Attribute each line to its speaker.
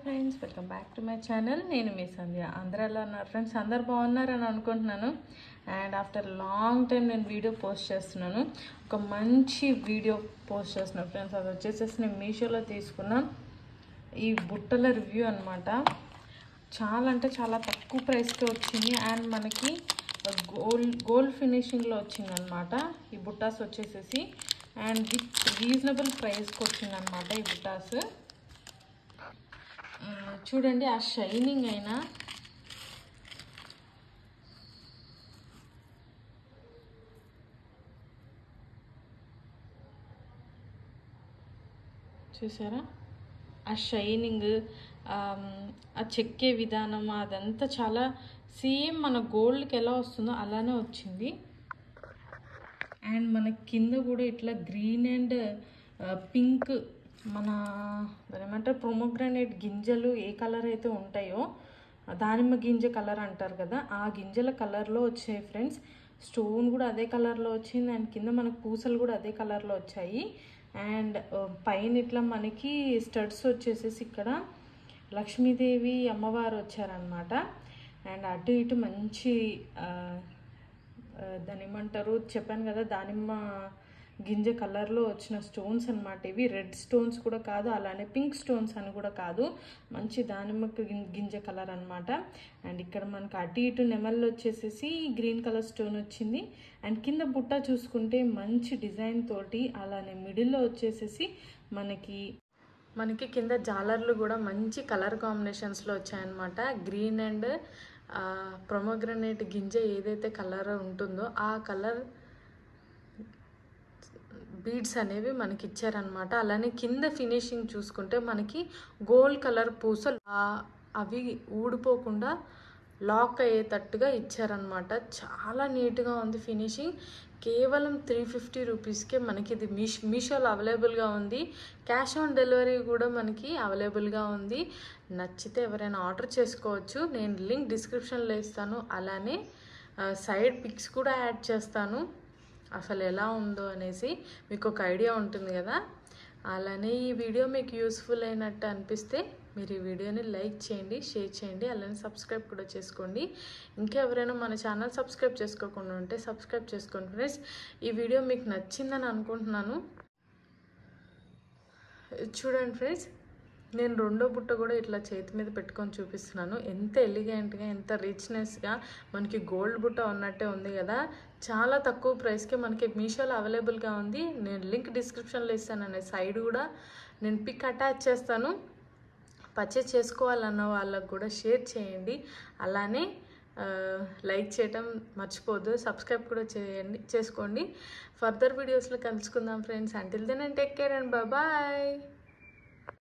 Speaker 1: Friends, welcome back to my channel. నేను మీ సంధ్య. అందరూ ఎలా ఉన్నారు ఫ్రెండ్స్? అందరు బాగున్నారని అనుకుంటున్నాను. అండ్ ఆఫ్టర్ లాంగ్ టైం నేను వీడియో పోస్ట్ చేస్తున్నాను. ఒక మంచి వీడియో పోస్ట్ చేస్తున్నాను ఫ్రెండ్స్. అది వచ్చేసేసి నేను మీషోలో తీసుకున్న ఈ బుట్టల రివ్యూ అనమాట. చాలా అంటే చాలా తక్కువ ప్రైస్కి వచ్చింది. అండ్ మనకి గోల్డ్ ఫినిషింగ్లో వచ్చింది అనమాట ఈ బుట్టాస్ వచ్చేసేసి. అండ్ విత్ రీజనబుల్ ప్రైస్కి వచ్చింది అనమాట ఈ బుట్టాస్. చూడండి, ఆ షైనింగ్ అయినా చూసారా? ఆ షైనింగ్, ఆ చెక్కే విధానం అదంతా చాలా సేమ్ మన గోల్డ్కి ఎలా వస్తుందో అలానే వచ్చింది. అండ్ మన కింద కూడా ఇట్లా గ్రీన్ అండ్ పింక్, మన ఏమంటారు ప్రోమోగ్రానేట్ గింజలు ఏ కలర్ అయితే ఉంటాయో దానిమ్మ గింజ కలర్ అంటారు కదా, ఆ గింజల కలర్లో వచ్చాయి ఫ్రెండ్స్. స్టోన్ కూడా అదే కలర్లో వచ్చింది. అండ్ కింద మనకు పూసలు కూడా అదే కలర్లో వచ్చాయి. అండ్ పైన ఇట్లా మనకి స్టడ్స్ వచ్చేసేసి ఇక్కడ లక్ష్మీదేవి అమ్మవారు వచ్చారనమాట. అండ్ అటు ఇటు మంచి దాని ఏమంటారు చెప్పాను కదా, దానిమ్మ గింజ కలర్లో వచ్చిన స్టోన్స్ అనమాట. ఇవి రెడ్ స్టోన్స్ కూడా కాదు, అలానే పింక్ స్టోన్స్ అని కూడా కాదు, మంచి దానిమ్మ గింజ కలర్ అనమాట. అండ్ ఇక్కడ మనకు అటు ఇటు నెమల్లో వచ్చేసేసి గ్రీన్ కలర్ స్టోన్ వచ్చింది. అండ్ కింద బుట్ట చూసుకుంటే మంచి డిజైన్ తోటి, అలానే మిడిల్లో వచ్చేసేసి మనకి కింద జాలర్లు కూడా మంచి కలర్ కాంబినేషన్స్లో వచ్చాయన్నమాట. గ్రీన్ అండ్ ప్రొమోగ్రనేట్ గింజ ఏదైతే కలర్ ఉంటుందో ఆ కలర్ బీడ్స్ అనేవి మనకి ఇచ్చారనమాట. అలానే కింద ఫినిషింగ్ చూసుకుంటే మనకి గోల్డ్ కలర్ పూసలు అవి ఊడిపోకుండా లాక్ అయ్యేటట్టుగా ఇచ్చారనమాట. చాలా నీట్గా ఉంది ఫినిషింగ్. కేవలం 350 రూపీస్కే మనకి ఇది మీషోలో అవైలబుల్గా ఉంది. క్యాష్ ఆన్ డెలివరీ కూడా మనకి అవైలబుల్గా ఉంది. నచ్చితే ఎవరైనా ఆర్డర్ చేసుకోవచ్చు. నేను లింక్ డిస్క్రిప్షన్లో ఇస్తాను. అలానే సైడ్ పిక్స్ కూడా యాడ్ చేస్తాను, అసలు ఎలా ఉందో అనేసి మీకు ఒక ఐడియా ఉంటుంది కదా. అలానే ఈ వీడియో మీకు యూస్ఫుల్ అయినట్టు అనిపిస్తే మీరు ఈ వీడియోని లైక్ చేయండి, షేర్ చేయండి, అలానే సబ్స్క్రైబ్ కూడా చేసుకోండి. ఇంకా ఎవరైనా మన ఛానల్ సబ్స్క్రైబ్ చేసుకోకుండా ఉంటే సబ్స్క్రైబ్ చేసుకోండి ఫ్రెండ్స్. ఈ వీడియో మీకు నచ్చిందని అనుకుంటున్నాను. చూడండి ఫ్రెండ్స్, నేను రెండో బుట్ట కూడా ఇట్లా చేతి మీద పెట్టుకొని చూపిస్తున్నాను. ఎంత ఎలిగెంట్గా, ఎంత రిచ్నెస్గా మనకి గోల్డ్ బుట్ట ఉన్నట్టే ఉంది కదా. చాలా తక్కువ ప్రైస్కి మనకి మీషోలో అవైలబుల్గా ఉంది. నేను లింక్ డిస్క్రిప్షన్లో ఇస్తాను. సైడ్ కూడా నేను పిక్ అటాచ్ చేస్తాను. పర్చేస్ చేసుకోవాలన్న వాళ్ళకు కూడా షేర్ చేయండి. అలానే లైక్ చేయటం మర్చిపోద్దు, సబ్స్క్రైబ్ కూడా చేసుకోండి. ఫర్దర్ వీడియోస్లో కలుసుకుందాం friends. Until then take care and bye.